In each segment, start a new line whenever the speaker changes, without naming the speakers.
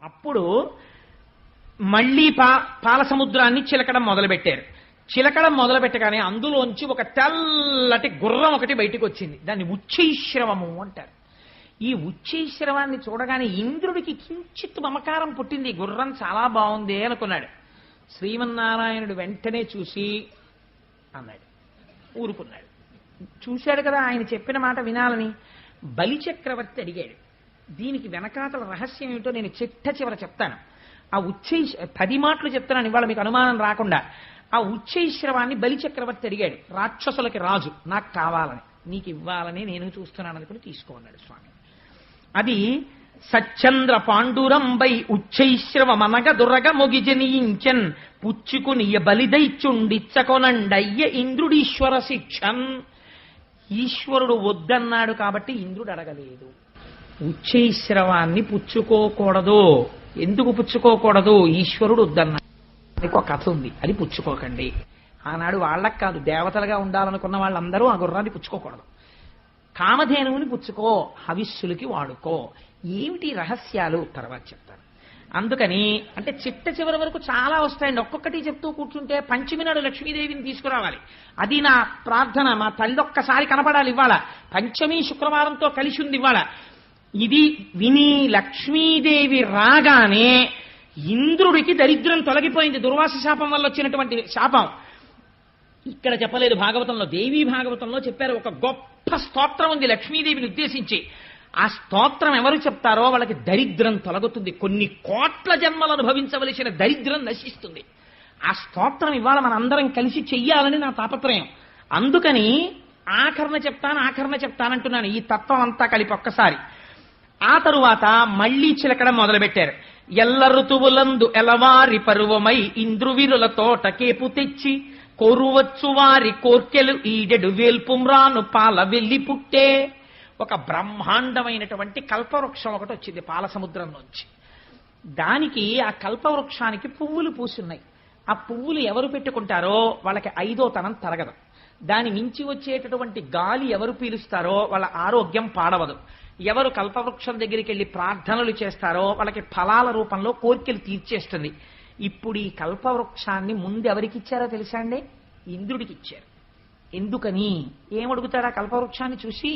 అప్పుడు మళ్లీ పాల సముద్రాన్ని చిలకడం మొదలుపెట్టారు. చిలకడం మొదలుపెట్టగానే అందులోంచి ఒక తెల్లటి గుర్రం ఒకటి బయటికి వచ్చింది. దాన్ని ఉచ్చైశ్రవము అంటారు. ఈ ఉచ్చైశ్రవాన్ని చూడగానే ఇంద్రుడికి కించిత్ మమకారం పుట్టింది. గుర్రం చాలా బాగుంది అనుకున్నాడు. శ్రీమన్నారాయణుడు వెంటనే చూసి అన్నాడు, ఊరుకున్నాడు. చూశాడు కదా ఆయన చెప్పిన మాట వినాలని. బలిచక్రవర్తి అడిగాడు. దీనికి వెనకాతల రహస్యం ఏమిటో నేను చిట్ట చెప్తాను. ఆ 10 మాటలు చెప్తున్నాను ఇవాళ మీకు అనుమానం రాకుండా. ఆ ఉచ్చైశ్రవాన్ని బలిచక్రవర్తి అడిగాడు. రాక్షసులకి రాజు, నాకు కావాలని, నీకు ఇవ్వాలని నేను చూస్తున్నాను అనుకుని తీసుకోన్నాడు స్వామి. అది సచ్చంద్ర పాండురంబై ఉచ్చైశ్రవమనగ దురగ మొగిజనీయించన్ పుచ్చుకునియ బలిదైచుండిచ్చకొనండయ్య ఇంద్రుడీశ్వర శిక్షన్. ఈశ్వరుడు వద్దన్నాడు కాబట్టి ఇంద్రుడు అడగలేదు. ఉచ్చైశ్రవాన్ని పుచ్చుకోకూడదు. ఎందుకు పుచ్చుకోకూడదు? ఈశ్వరుడు వద్దన్నాడు. ఒక కథ ఉంది, అది పుచ్చుకోకండి. ఆనాడు వాళ్ళకి కాదు, దేవతలుగా ఉండాలనుకున్న వాళ్ళందరూ ఆ గుర్రాన్ని పుచ్చుకోకూడదు. కామధేనువుని పుచ్చుకో, హవిస్సులకి వాడుకో. ఏమిటి రహస్యాలు తర్వాత చెప్తాను. అందుకని అంటే చిట్ట చివరి వరకు చాలా వస్తాయండి. ఒక్కొక్కటి చెప్తూ కూర్చుంటే పంచమి నాడు లక్ష్మీదేవిని తీసుకురావాలి. అది నా ప్రార్థన. మా తల్లి ఒక్కసారి కనపడాలి ఇవాళ. పంచమి శుక్రవారంతో కలిసి ఉంది ఇవాళ. ఇది విని లక్ష్మీదేవి రాగానే ఇంద్రుడికి దరిద్రం తొలగిపోయింది. దుర్వాస శాపం వల్ల వచ్చినటువంటి శాపం ఇక్కడ చెప్పలేదు భాగవతంలో. దేవీ భాగవతంలో చెప్పారు. ఒక గొప్ప స్తోత్రం ఉంది లక్ష్మీదేవిని ఉద్దేశించి. ఆ స్తోత్రం ఎవరు చెప్తారో వాళ్ళకి దరిద్రం తొలగుతుంది. కొన్ని కోట్ల జన్మలు అనుభవించవలసిన దరిద్రం నశిస్తుంది. ఆ స్తోత్రం ఇవాళ మనందరం కలిసి చెయ్యాలని నా తాపత్రయం. అందుకని ఆఖరణ చెప్తానంటున్నాను. ఈ తత్వం అంతా కలిపి ఒక్కసారి. ఆ తరువాత మళ్లీ చిలకడం మొదలుపెట్టారు. ఎల్ల ఋతువులందు ఎలవారి పరువమై ఇంద్రువిరుల తోట కేపు తెచ్చి కోరువచ్చు వారి కోర్కెలు ఈడెడు వేల్పుమ్రాను పాల వెళ్లి పుట్టే. ఒక బ్రహ్మాండమైనటువంటి కల్పవృక్షం ఒకటి వచ్చింది పాల సముద్రంలోంచి. దానికి ఆ కల్పవృక్షానికి పువ్వులు పూసున్నాయి. ఆ పువ్వులు ఎవరు పెట్టుకుంటారో వాళ్ళకి 5వ తనం తరగదు. దాని మించి వచ్చేటటువంటి గాలి ఎవరు పీలుస్తారో వాళ్ళ ఆరోగ్యం పాడవదు. ఎవరు కల్పవృక్షం దగ్గరికి వెళ్ళి ప్రార్థనలు చేస్తారో వాళ్ళకి ఫలాల రూపంలో కోరికలు తీర్చేస్తుంది. ఇప్పుడు ఈ కల్పవృక్షాన్ని ముందు ఎవరికి ఇచ్చారో తెలుసా అండి? ఇంద్రుడికి ఇచ్చారు. ఎందుకని? ఏమడుగుతాడా కల్పవృక్షాన్ని చూసి?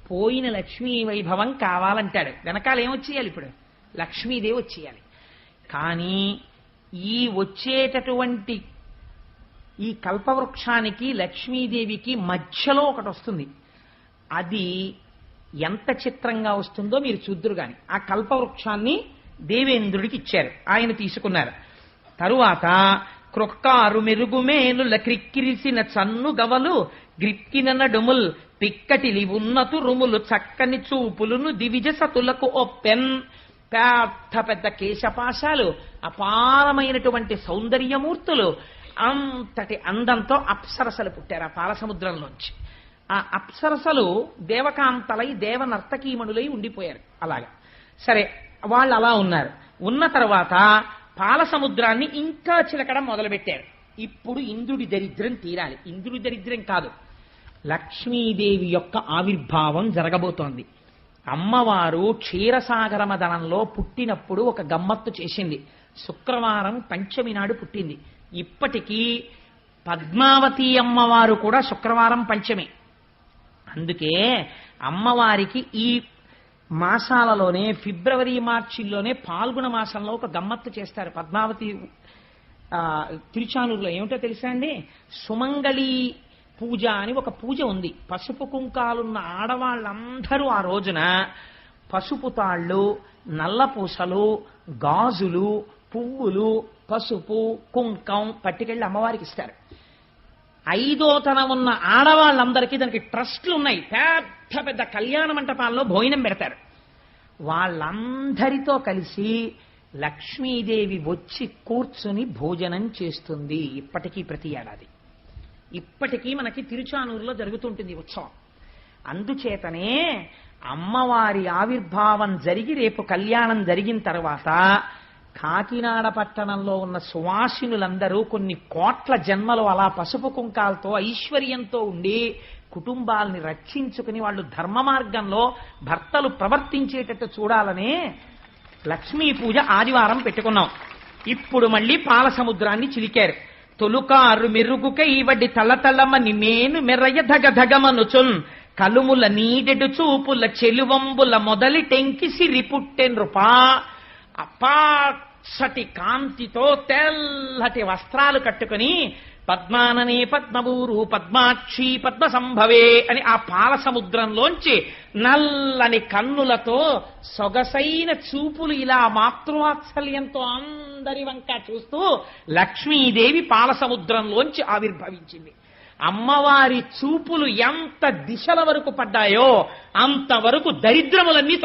పోయిన లక్ష్మీ వైభవం కావాలంటాడు. వెనకాల ఏమొచ్చేయాలి? ఇప్పుడు లక్ష్మీదేవి వచ్చేయాలి. కానీ ఈ వచ్చేటటువంటి ఈ కల్పవృక్షానికి లక్ష్మీదేవికి మధ్యలో ఒకటి వస్తుంది. అది ఎంత చిత్రంగా వస్తుందో మీరు చూద్దురు గాని. ఆ కల్పవృక్షాన్ని దేవేంద్రుడికి ఇచ్చారు. ఆయన తీసుకున్నారు. తరువాత క్రొక్కారు మెరుగుమేనుల క్రిక్కిరిసిన చన్ను గవలు గ్రిక్కిన నడుముల్ పిక్కటిలి ఉన్నతు రుములు చక్కని చూపులును దివిజ సతులకు ఒప్పెన్. పెద్ద పెద్ద కేశపాశాలు, అపారమైనటువంటి సౌందర్యమూర్తులు, అంతటి అందంతో అప్సరసలు పుట్టారు ఆ పాలసముద్రంలోంచి. ఆ అప్సరసలు దేవకాంతలై దేవనర్తకీమణులై ఉండిపోయారు. అలాగా సరే, వాళ్ళు అలా ఉన్నారు. ఉన్న తర్వాత పాల సముద్రాన్ని ఇంకా చిలకడం మొదలుపెట్టారు. ఇప్పుడు ఇంద్రుడి దరిద్రం తీరాలి. ఇంద్రుడి దరిద్రం కాదు, లక్ష్మీదేవి యొక్క ఆవిర్భావం జరగబోతోంది. అమ్మవారు క్షీరసాగర మదనంలో పుట్టినప్పుడు ఒక గమ్మత్తు చేసింది. శుక్రవారం పంచమి నాడు పుట్టింది. ఇప్పటికీ పద్మావతి అమ్మవారు కూడా శుక్రవారం పంచమి. అందుకే అమ్మవారికి ఈ మాసాలలోనే ఫిబ్రవరి మార్చిల్లోనే పాల్గొన మాసంలో ఒక గమ్మత్తు చేస్తారు. పద్మావతి తిరుచానూరులో ఏమిటో తెలుసా అండి? సుమంగళి పూజ అని ఒక పూజ ఉంది. పసుపు కుంకాలున్న ఆడవాళ్ళందరూ ఆ రోజున పసుపు తాళ్ళు, నల్లపూసలు, గాజులు, పువ్వులు, పసుపు, కుంకం పట్టుకెళ్ళి అమ్మవారికి ఇస్తారు. 5వ తనం ఉన్న ఆడవాళ్ళందరికీ దానికి ట్రస్ట్లు ఉన్నాయి. పెద్ద పెద్ద కళ్యాణ మంటపాల్లో భోజనం పెడతారు. వాళ్ళందరితో కలిసి లక్ష్మీదేవి వచ్చి కూర్చుని భోజనం చేస్తుంది. ఇప్పటికీ ప్రతి ఏడాది ఇప్పటికీ మనకి తిరుచానూరులో జరుగుతుంటుంది ఉత్సవం. అందుచేతనే అమ్మవారి ఆవిర్భావం జరిగి రేపు కళ్యాణం జరిగిన తర్వాత కాకినాడ పట్టణంలో ఉన్న సువాసినులందరూ కొన్ని కోట్ల జన్మలు అలా పసుపు కుంకాలతో ఐశ్వర్యంతో ఉండి కుటుంబాలని రక్షించుకుని వాళ్ళు ధర్మ మార్గంలో భర్తలు ప్రవర్తించేటట్టు చూడాలని లక్ష్మీ పూజ ఆదివారం పెట్టుకున్నాం. ఇప్పుడు మళ్ళీ పాల సముద్రాన్ని చిలికారు. తొలుకారు మెరుగుకై వడ్డి తల్లతల్లమని మేను మెర్రయ్య ధగధగమనుచున్ కలుముల నీడెడు చూపుల చెలువంబుల మొదలి టెంకి సిరి పుట్టెన్రుపా. అపాసటి కాంతితో తెల్లటి వస్త్రాలు కట్టుకుని పద్మాననే పద్మభూరు పద్మాక్షి పద్మ సంభవే అని ఆ పాల సముద్రంలోంచి నల్లని కన్నులతో సొగసైన చూపులు ఇలా మాతృవాత్సల్యంతో అందరి వంక చూస్తూ లక్ష్మీదేవి పాల సముద్రంలోంచి ఆవిర్భవించింది. అమ్మవారి చూపులు ఎంత దిశల వరకు పడ్డాయో అంతవరకు దరిద్రములన్నీ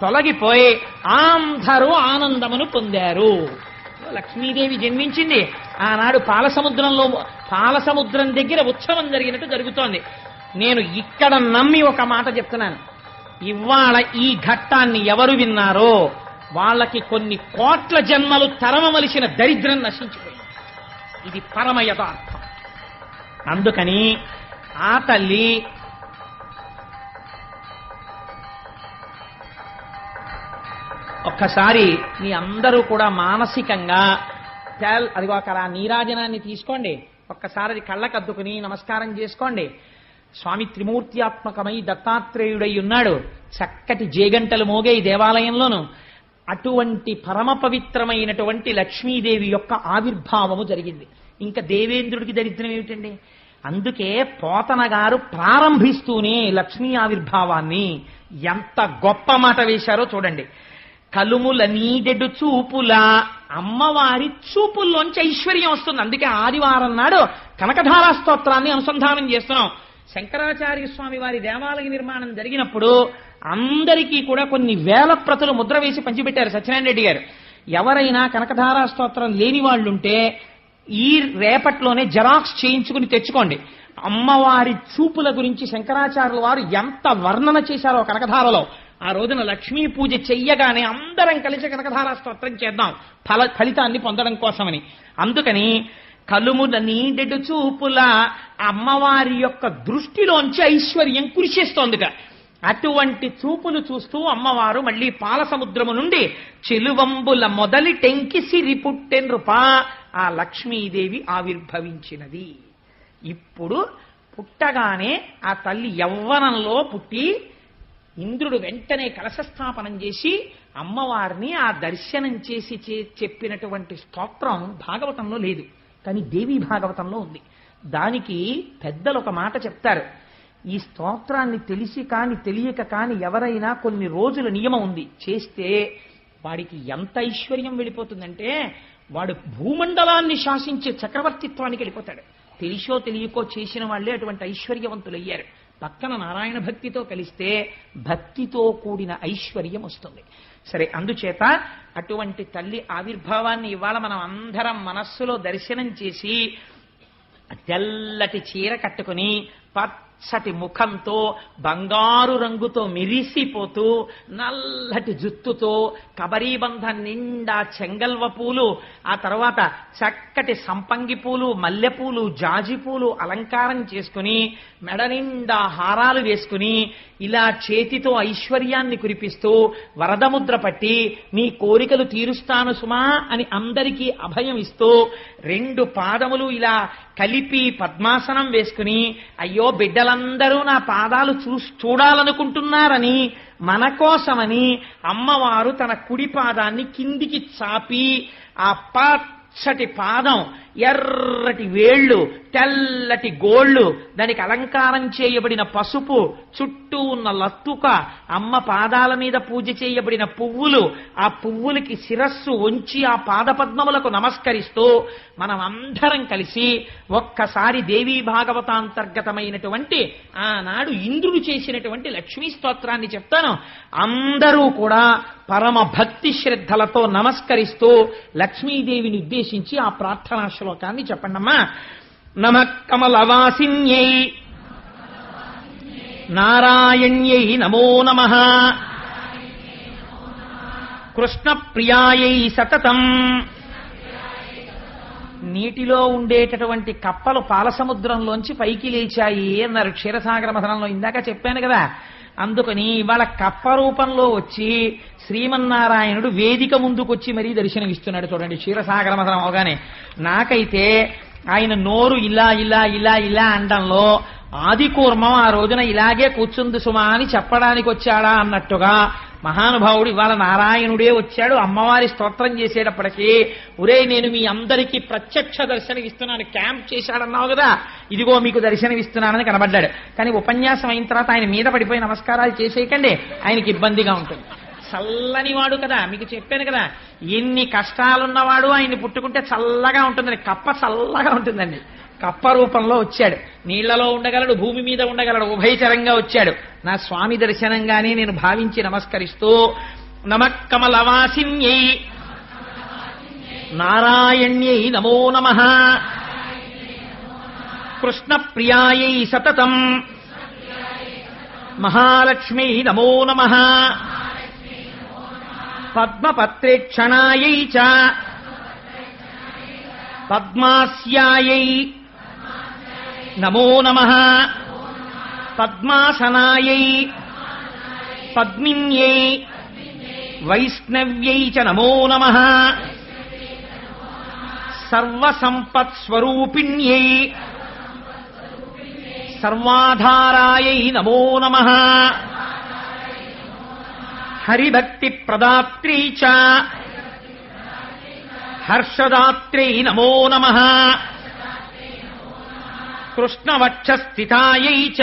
తొలగిపోయి అందరూ ఆనందమును పొందారు. లక్ష్మీదేవి జన్మించింది. ఆనాడు పాలసముద్రం దగ్గర ఉత్సవం జరిగినట్టు జరుగుతోంది. నేను ఇక్కడ నమ్మి ఒక మాట చెప్తున్నాను. ఇవాళ ఈ ఘట్టాన్ని ఎవరు విన్నారో వాళ్ళకి కొన్ని కోట్ల జన్మలు తరమవలసిన దరిద్రం నశించిపోయింది. ఇది పరమ యథార్థం. అందుకని ఆ తల్లి ఒక్కసారి మీ అందరూ కూడా మానసికంగా అదిగో అక్కడ నీరాజనాన్ని తీసుకోండి. ఒక్కసారి అది కళ్ళకద్దుకుని నమస్కారం చేసుకోండి. స్వామి త్రిమూర్త్యాత్మకమై దత్తాత్రేయుడై ఉన్నాడు. చక్కటి జేగంటలు మోగే ఈ దేవాలయంలోను. అటువంటి పరమ పవిత్రమైనటువంటి లక్ష్మీదేవి యొక్క ఆవిర్భావము జరిగింది. ఇంకా దేవేంద్రుడికి దరిద్రం ఏమిటండి? అందుకే పోతన గారు ప్రారంభిస్తూనే లక్ష్మీ ఆవిర్భావాన్ని ఎంత గొప్ప మాట వేశారో చూడండి. కలుముల నీడెడు చూపుల, అమ్మవారి చూపుల్లోంచి ఐశ్వర్యం వస్తుంది. అందుకే ఆదివారం నాడు కనకధారా స్తోత్రాన్ని అనుసంధానం చేస్తున్నాం. శంకరాచార్య స్వామి వారి దేవాలయ నిర్మాణం జరిగినప్పుడు అందరికీ కూడా కొన్ని వేల ప్రతులు ముద్ర వేసి పంచిపెట్టారు సత్యనారాయణ రెడ్డి గారు. ఎవరైనా కనకధారా స్తోత్రం లేని వాళ్ళుంటే ఈ రేపట్లోనే జెరాక్స్ చేయించుకుని తెచ్చుకోండి. అమ్మవారి చూపుల గురించి శంకరాచార్యుల వారు ఎంత వర్ణన చేశారో కనకధారలో. ఆ రోజున లక్ష్మీ పూజ చెయ్యగానే అందరం కలిసి కనకధారా స్తోత్రం చేద్దాం ఫలితాన్ని పొందడం కోసమని. అందుకని కలుముల నీడెడు చూపుల, అమ్మవారి యొక్క దృష్టిలోంచి ఐశ్వర్యం కురిసేస్తోందిట. అటువంటి చూపులు చూస్తూ అమ్మవారు మళ్ళీ పాల సముద్రము నుండి చెలువంబుల మొదలి టెంకి సిరి పుట్టెన్రుపా ఆ లక్ష్మీదేవి ఆవిర్భవించినది. ఇప్పుడు పుట్టగానే ఆ తల్లి యవ్వనంలో పుట్టి ఇంద్రుడు వెంటనే కలశస్థాపనం చేసి అమ్మవారిని ఆ దర్శనం చేసి చెప్పినటువంటి స్తోత్రం భాగవతంలో లేదు, కానీ దేవీ భాగవతంలో ఉంది. దానికి పెద్దలు ఒక మాట చెప్తారు. ఈ స్తోత్రాన్ని తెలిసి కాని తెలియక కాని ఎవరైనా కొన్ని రోజుల నియమం ఉంది చేస్తే వాడికి ఎంత ఐశ్వర్యం వెళ్ళిపోతుందంటే వాడు భూమండలాన్ని శాసించే చక్రవర్తిత్వానికి వెళ్ళిపోతాడు. తెలిసో తెలియకో చేసిన వాళ్లే అటువంటి ఐశ్వర్యవంతులయ్యారు. పక్కన నారాయణ భక్తితో కలిస్తే భక్తితో కూడిన ఐశ్వర్యం వస్తుంది. సరే, అందుచేత అటువంటి తల్లి ఆవిర్భావాన్ని ఇవాళ మనం అందరం మనస్సులో దర్శనం చేసి తెల్లటి చీర కట్టుకుని పచ్చటి ముఖంతో బంగారు రంగుతో మెరిసిపోతూ నల్లటి జుత్తుతో కబరీబంధం నిండా చెంగల్వ పూలు, ఆ తర్వాత చక్కటి సంపంగి పూలు, మల్లెపూలు, జాజి పూలు అలంకారం చేసుకుని మెడ నిండా హారాలు వేసుకుని ఇలా చేతితో ఐశ్వర్యాన్ని కురిపిస్తూ వరదముద్ర పట్టి మీ కోరికలు తీరుస్తాను సుమా అని అందరికీ అభయం ఇస్తూ 2 పాదములు ఇలా కలిపి పద్మాసనం వేసుకుని అయ్యో బిడ్డలందరూ నా పాదాలు చూడాలనుకుంటున్నారని మన కోసమని అమ్మవారు తన కుడి పాదాన్ని కిందికి చాపి ఆ పచ్చటి పాదం, ఎర్రటి వేళ్లు, తెల్లటి గోళ్లు, దానికి అలంకారం చేయబడిన పసుపు, చుట్టూ ఉన్న లత్తుక, అమ్మ పాదాల మీద పూజ చేయబడిన పువ్వులు, ఆ పువ్వులకి శిరస్సు ఉంచి ఆ పాదపద్మములకు నమస్కరిస్తూ మనం అందరం కలిసి ఒక్కసారి దేవీ భాగవతాంతర్గతమైనటువంటి ఆనాడు ఇంద్రుడు చేసినటువంటి లక్ష్మీ స్తోత్రాన్ని చెప్తాను. అందరూ కూడా పరమ భక్తి శ్రద్ధలతో నమస్కరిస్తూ లక్ష్మీదేవిని ఉద్దేశించి ఆ ప్రార్థనా శ్లోకాన్ని చెప్పండమ్మా. నమః కమలవాసిన్యై నారాయణ్యై నమో నమః కృష్ణప్రియాయై సతతం. నీటిలో ఉండేటటువంటి కప్పలు పాలసముద్రంలోంచి పైకి లేచాయి అన్నారు క్షీరసాగర మథనంలో. ఇందాక చెప్పాను కదా, అందుకని ఇవాళ కప్ప రూపంలో వచ్చి శ్రీమన్నారాయణుడు వేదిక ముందుకొచ్చి మరీ దర్శనమిస్తున్నాడు. చూడండి, క్షీరసాగర మథనం అవగానే నాకైతే ఆయన నోరు ఇలా ఇలా ఇలా ఇలా అనడంలో ఆదికూర్మం ఆ రోజున ఇలాగే కూర్చుంది సుమా అని చెప్పడానికి వచ్చాడా అన్నట్టుగా మహానుభావుడు ఇవాళ నారాయణుడే వచ్చాడు. అమ్మవారి స్తోత్రం చేసేటప్పటికీ ఒరే నేను మీ అందరికీ ప్రత్యక్ష దర్శనం ఇస్తున్నాను, క్యాంప్ చేశాడన్నావు కదా, ఇదిగో మీకు దర్శనం ఇస్తున్నానని కనబడ్డాడు. కానీ ఉపన్యాసం అయిన తర్వాత ఆయన మీద పడిపోయి నమస్కారాలు చేసేయకండి, ఆయనకి ఇబ్బందిగా ఉంటుంది. చల్లని వాడు కదా, మీకు చెప్పాను కదా, ఎన్ని కష్టాలున్నవాడు ఆయన్ని పుట్టుకుంటే చల్లగా ఉంటుందని. కప్ప చల్లగా ఉంటుందండి. కప్ప రూపంలో వచ్చాడు, నీళ్లలో ఉండగలడు, భూమి మీద ఉండగలడు, ఉభయచరంగా వచ్చాడు. నా స్వామి దర్శనంగానే నేను భావించి నమస్కరిస్తూ నమఃకమలవాసిన్యై నారాయణ్యై నమో నమః కృష్ణప్రియాయై సతతం మహాలక్ష్మీ నమో నమః పద్మపత్రేక్షణాయై చ పద్మాస్యాయై నమో నమః పద్మాసనాయై పద్మిన్యై వైష్ణవ్యై చ నమో నమః సర్వసంపత్స్వరూపిణ్యై సర్వాధారాయై నమో నమః హరిభక్తిప్రదాత్రీ చ హర్షదాత్ర్యై నమో నమః కృష్ణవక్షస్థితాయై చ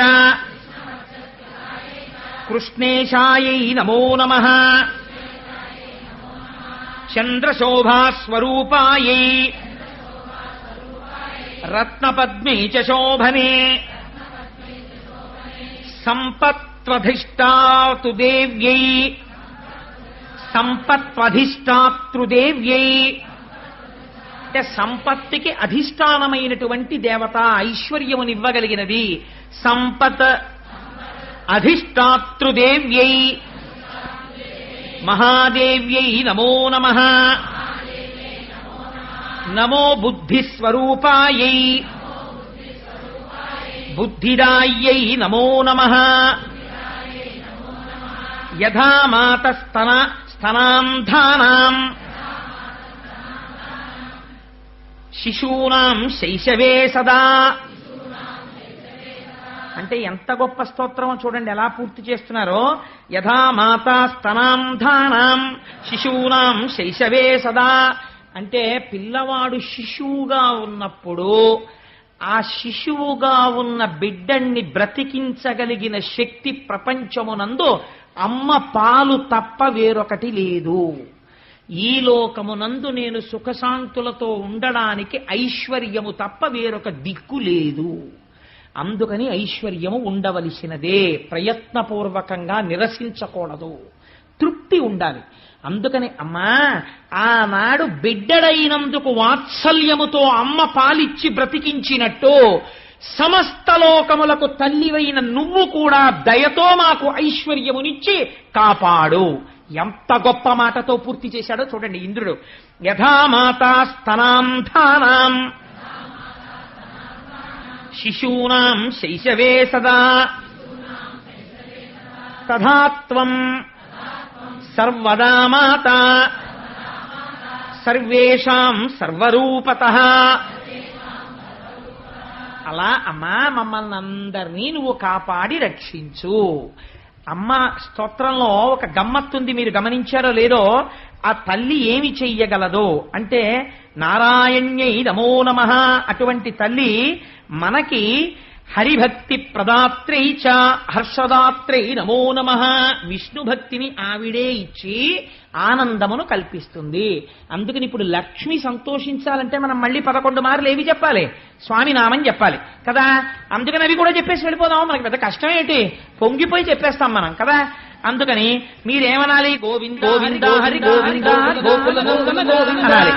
కృష్ణేశాయై నమో నమః చంద్రశోభాస్వరూపాయై రత్నపద్మే చ శోభనే సంపత్వధిష్టాతృదేవ్యై సంపత్వధిష్టాతృదేవ్యై అంటే సంపత్తికి అధిష్టానమైనటువంటి దేవత, ఐశ్వర్యమునివ్వగలిగినది. సంపత్ అధిష్టాతృదేవ్యై మహాదేవ్యై నమో నమః నమో బుద్ధిస్వరూపాయై బుద్ధిదాయ్యై నమో నమః యథా మాతస్తనాంధానాం శిశూనాం శైశవే సదా. అంటే ఎంత గొప్ప స్తోత్రమో చూడండి, ఎలా పూర్తి చేస్తున్నారో. యథా మాతా స్తనాంధానాం శిశూనాం శైశవే సదా అంటే పిల్లవాడు శిశువుగా ఉన్నప్పుడు ఆ శిశువుగా ఉన్న బిడ్డన్ని బ్రతికించగలిగిన శక్తి ప్రపంచమునందు అమ్మ పాలు తప్ప వేరొకటి లేదు. ఈ లోకమునందు నేను సుఖశాంతులతో ఉండడానికి ఐశ్వర్యము తప్ప వేరొక దిక్కు లేదు. అందుకని ఐశ్వర్యము ఉండవలసినదే, ప్రయత్నపూర్వకంగా నిరసించకూడదు, తృప్తి ఉండాలి. అందుకని అమ్మా ఆనాడు బిడ్డడైనందుకు వాత్సల్యముతో అమ్మ పాలిచ్చి బ్రతికించినట్టు సమస్త లోకములకు తల్లివైన నువ్వు కూడా దయతో మాకు ఐశ్వర్యమునిచ్చి కాపాడు. ఎంత గొప్ప మాటతో పూర్తి చేశాడో చూడండి ఇంద్రుడు. యథా మాతా స్తనాంధానాం శిశూనాం శైశవే సదా తథా త్వం సర్వదా మాతా సర్వేషాం సర్వరూపతః. అలా అమ్మా మమ్మల్ని అందరినీ నువ్వు కాపాడి రక్షించు. అమ్మ స్తోత్రంలో ఒక గమ్మత్తుంది, మీరు గమనించారో లేదో. ఆ తల్లి ఏమి చెయ్యగలదో అంటే నారాయణ్యై నమో నమః అటువంటి తల్లి మనకి హరిభక్తి ప్రదాత్రై చ హర్షదాత్రై నమో నమః విష్ణు భక్తిని ఆవిడే ఇచ్చి ఆనందమును కల్పిస్తుంది. అందుకని ఇప్పుడు లక్ష్మి సంతోషించాలంటే మనం మళ్ళీ 11 మార్లు ఏవి చెప్పాలి? స్వామి నామం చెప్పాలి కదా. అందుకని అవి కూడా చెప్పేసి వెళ్ళిపోదాం, మనకి పెద్ద కష్టం ఏంటి, పొంగిపోయి చెప్పేస్తాం మనం కదా. అందుకని మీరేమనాలి? గోవింద గోవింద హరి గోవింద అనాలి.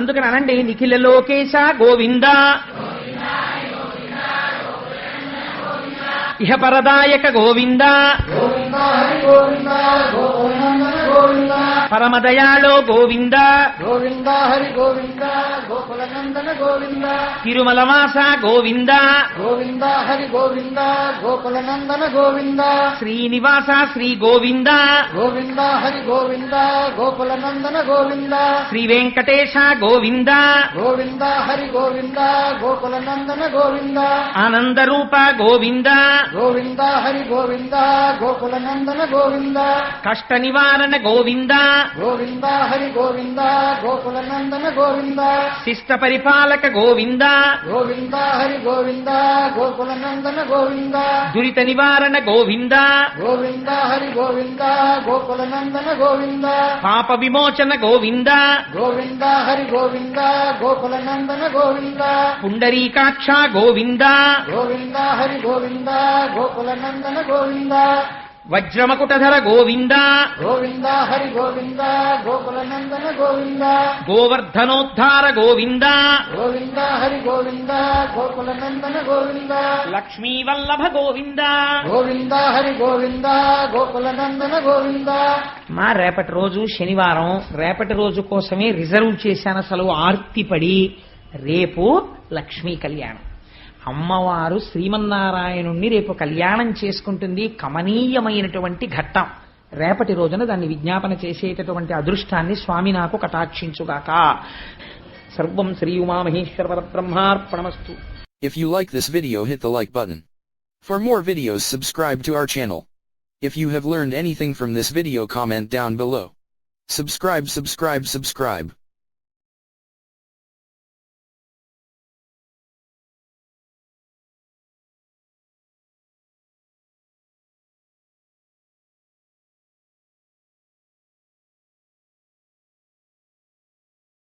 అందుకని అనండి, నిఖిల లోకేశ గోవింద ఇహ పరదాయక గోవింద
గోవింద హరి గోవింద గోకులనందన గోవింద
పరమదయాళో గోవింద
గోవింద హరి గోవింద గోకులనందన గోవింద
తిరుమలవాస గోవింద
గోవింద హరి గోవింద గోకులనందన గోవింద
శ్రీనివాస శ్రీ గోవింద
గోవింద హరి గోవింద గోకులనందన గోవింద
శ్రీ వెంకటేశ గోవింద
గోవింద హరి గోవింద గోకులనందన గోవింద
ఆనందరూప గోవింద
గోవింద హరి గోవింద గోకులనందన గోవింద
కష్ట నివారణ గోవింద
గోవింద హరి గోవింద గోకులనందన గోవింద
శిష్ట పరిపాలక గోవింద
గోవింద హరి గోవింద గోకులనందన గోవింద
దురిత నివారణ గోవింద
గోవింద హరి గోవింద గోకులనందన గోవింద
పాప విమోచన గోవింద
గోవింద హరి గోవింద గోకులనందన గోవింద
పుండరీకాక్ష గోవింద
గోవింద హరి గోవింద గోకులనందన గోవింద
వజ్రమకుటధర గోవింద
గోవింద హరి గోవింద గోకులనందన గోవింద
గోవర్ధనోద్ధార గోవింద
గోవింద హరి గోవింద గోకులనందన గోవింద
లక్ష్మీవల్లభ గోవింద
గోవింద హరి గోవింద గోకులనందన గోవింద.
మా రేపటి రోజు శనివారం, రేపటి రోజు కోసమే రిజర్వ్ చేశాను. అసలు ఆర్తిపడి రేపు లక్ష్మీ కళ్యాణం. అమ్మవారు శ్రీమన్నారాయణుణ్ణి రేపు కళ్యాణం చేసుకుంటుంది. కమనీయమైనటువంటి ఘట్టం. రేపటి రోజున దాన్ని విజ్ఞాపన చేసేటటువంటి అదృష్టాన్ని స్వామి నాకు కటాక్షించుగాక. సర్వం Shri Umamaheshwara పరబ్రహ్మార్పణమస్తు.
If you like this video, hit the like button. For more videos, subscribe to our channel. If you have learned anything from this video, comment down below. Subscribe.